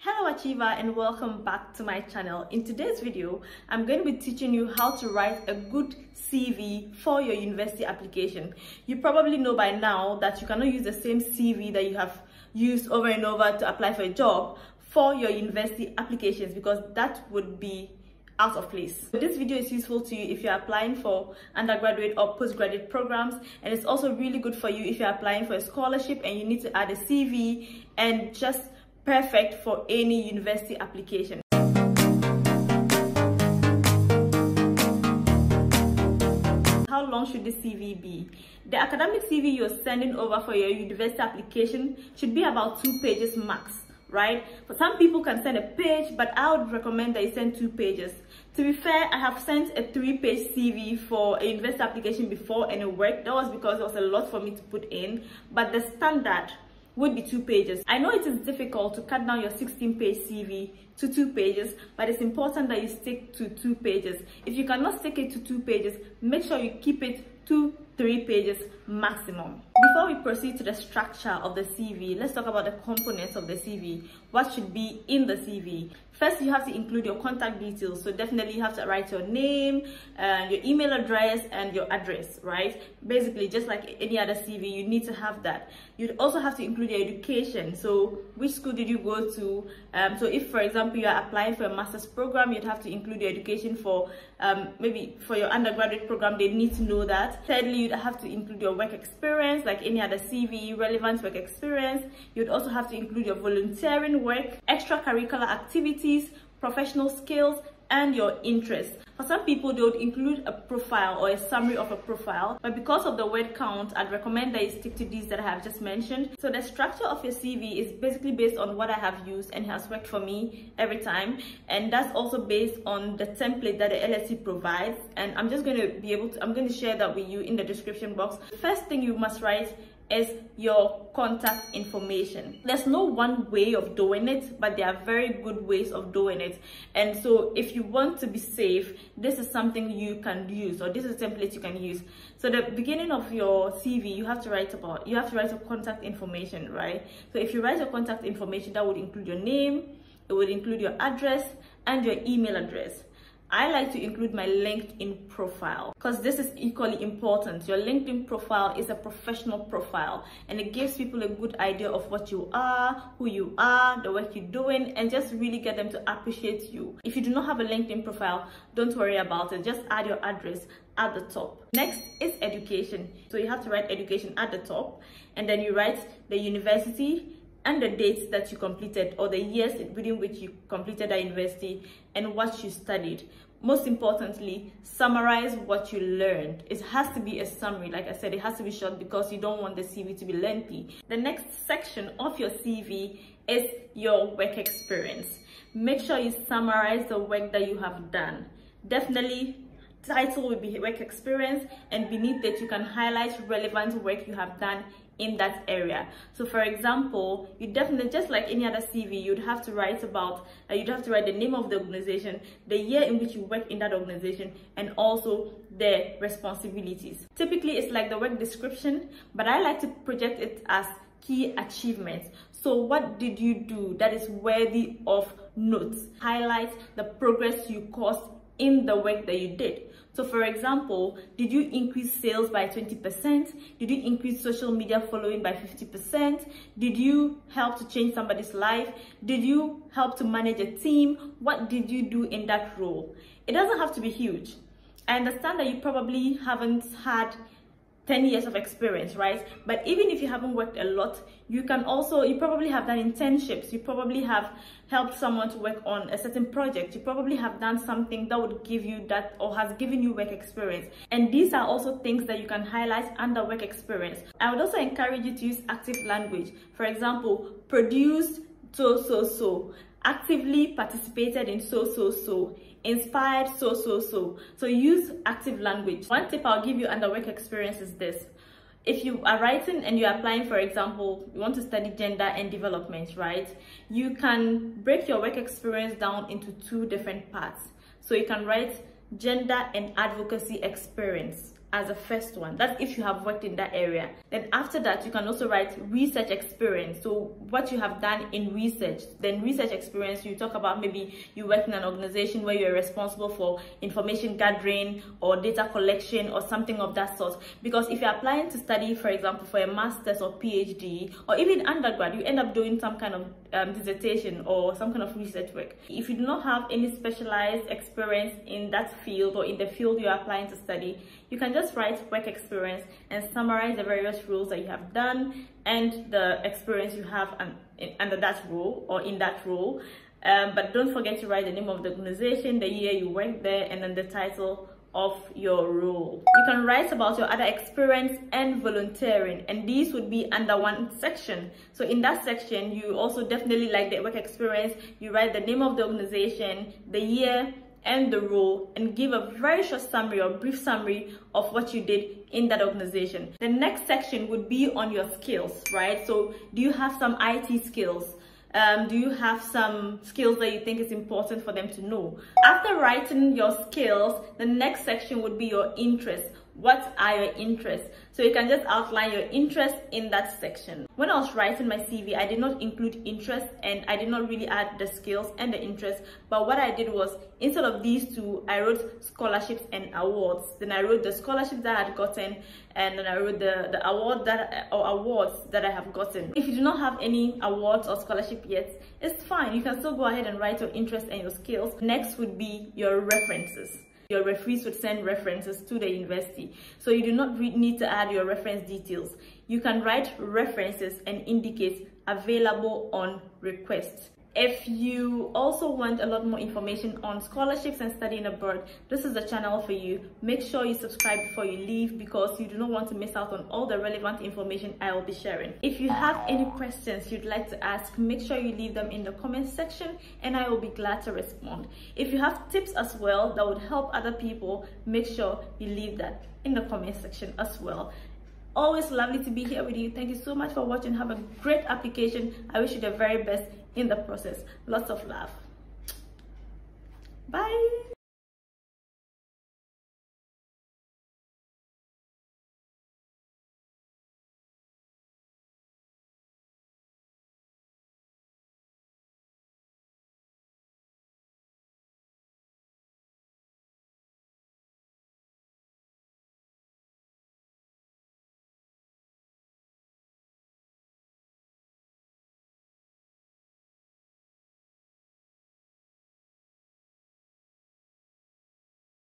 Hello Achiever, and welcome back to my channel. In today's video, I'm going to be teaching you how to write a good CV for your university application. You probably know by now that you cannot use the same CV that you have used over and over to apply for a job for your university applications, because that would be out of place. This video is useful to you if you're applying for undergraduate or postgraduate programs, and it's also really good for you if you're applying for a scholarship and you need to add a CV, and just perfect for any university application. How long should the CV be? The academic CV you're sending over for your university application should be about 2 pages max, right? For some people can send a page, but I would recommend that you send 2 pages. To be fair, I have sent a 3-page CV for a university application before, and it worked. That was because it was a lot for me to put in, but the standard would be 2 pages. I know it is difficult to cut down your 16-page CV to 2 pages, but it's important that you stick to 2 pages. If you cannot stick it to 2 pages, make sure you keep it to 3 pages maximum. Before we proceed to the structure of the CV, let's talk about the components of the CV. What should be in the CV? First, you have to include your contact details. So definitely you have to write your name, your email address, and your address, right? Basically, just like any other CV, you need to have that. You'd also have to include your education. So which school did you go to? So if, for example, you are applying for a master's program, you'd have to include your education for, maybe for your undergraduate program, they need to know that. Thirdly, you'd have to include your work experience, like any other CV, relevant work experience. You'd also have to include your volunteering work, extracurricular activities, professional skills, and your interests. For some people, they would include a profile or a summary of a profile, but because of the word count, I'd recommend that you stick to these that I have just mentioned. So the structure of your CV is basically based on what I have used and has worked for me every time, and that's also based on the template that the LSE provides, and I'm going to share that with you in the description box. The first thing you must write is your contact information. There's no one way of doing it, but there are very good ways of doing it. And so if you want to be safe, this is something you can use, or this is a template you can use. So the beginning of your CV, you have to write your contact information, right? So if you write your contact information, that would include your name, it would include your address and your email address. I like to include my LinkedIn profile because this is equally important. Your LinkedIn profile is a professional profile, and it gives people a good idea of what you are, who you are, the work you're doing, and just really get them to appreciate you. If you do not have a LinkedIn profile, don't worry about it. Just add your address at the top. Next is education. So you have to write education at the top, and then you write the university and the dates that you completed, or the years within which you completed that university, and what you studied. Most importantly, summarize what you learned. It has to be a summary. Like I said, it has to be short because you don't want the CV to be lengthy. The next section of your CV is your work experience. Make sure you summarize the work that you have done. Definitely, title will be work experience, and beneath it you can highlight relevant work you have done in that area. So for example, you definitely, just like any other CV, you'd have to write about the name of the organization, the year in which you work in that organization, and also the responsibilities. Typically it's like the work description, but I like to project it as key achievements. So what did you do that is worthy of notes? Highlight the progress you caused in the work that you did. So for example, did you increase sales by 20%? Did you increase social media following by 50%? Did you help to change somebody's life? Did you help to manage a team? What did you do in that role? It doesn't have to be huge. I understand that you probably haven't had 10 years of experience, right? But even if you haven't worked a lot, you probably have done internships, you probably have helped someone to work on a certain project, you probably have done something that would give you that, or has given you work experience. And these are also things that you can highlight under work experience. I would also encourage you to use active language. For example, produced so, actively participated in so, inspired so. So use active language. One tip I'll give you under work experience is this. If you are writing and you're applying, for example, you want to study gender and development, right? You can break your work experience down into 2 different parts. So you can write gender and advocacy experience, as a first one. That's if you have worked in that area. Then after that, you can also write research experience. So what you have done in research. Then research experience, you talk about maybe you work in an organization where you're responsible for information gathering or data collection or something of that sort. Because if you're applying to study, for example, for a master's or PhD or even undergrad, you end up doing some kind of dissertation or some kind of research work. If you do not have any specialized experience in that field or in the field you're applying to study, you can just write work experience and summarize the various roles that you have done and the experience you have under that role or in that role. But don't forget to write the name of the organization, the year you worked there, and then the title of your role. You can write about your other experience and volunteering, and these would be under one section. So in that section, you also definitely, like the work experience, you write the name of the organization, the year, and the role, and give a very short summary or brief summary of what you did in that organization. The next section would be on your skills, right? So do you have some IT skills? Do you have some skills that you think is important for them to know? After writing your skills, the next section would be your interests. What are your interests? So you can just outline your interests in that section. When I was writing my CV, I did not include interest and I did not really add the skills and the interests. But what I did was, instead of these two, I wrote scholarships and awards. Then I wrote the scholarships that I had gotten, and then I wrote the awards that I have gotten. If you do not have any awards or scholarship yet, it's fine. You can still go ahead and write your interests and your skills. Next would be your references. Your referees would send references to the university. So you do not need to add your reference details. You can write references and indicate available on request. If you also want a lot more information on scholarships and studying abroad, this is the channel for you. Make sure you subscribe before you leave, because you do not want to miss out on all the relevant information I will be sharing. If you have any questions you'd like to ask, make sure you leave them in the comment section and I will be glad to respond. If you have tips as well that would help other people, make sure you leave that in the comment section as well. Always lovely to be here with you. Thank you so much for watching. Have a great application. I wish you the very best in the process. Lots of love. Bye.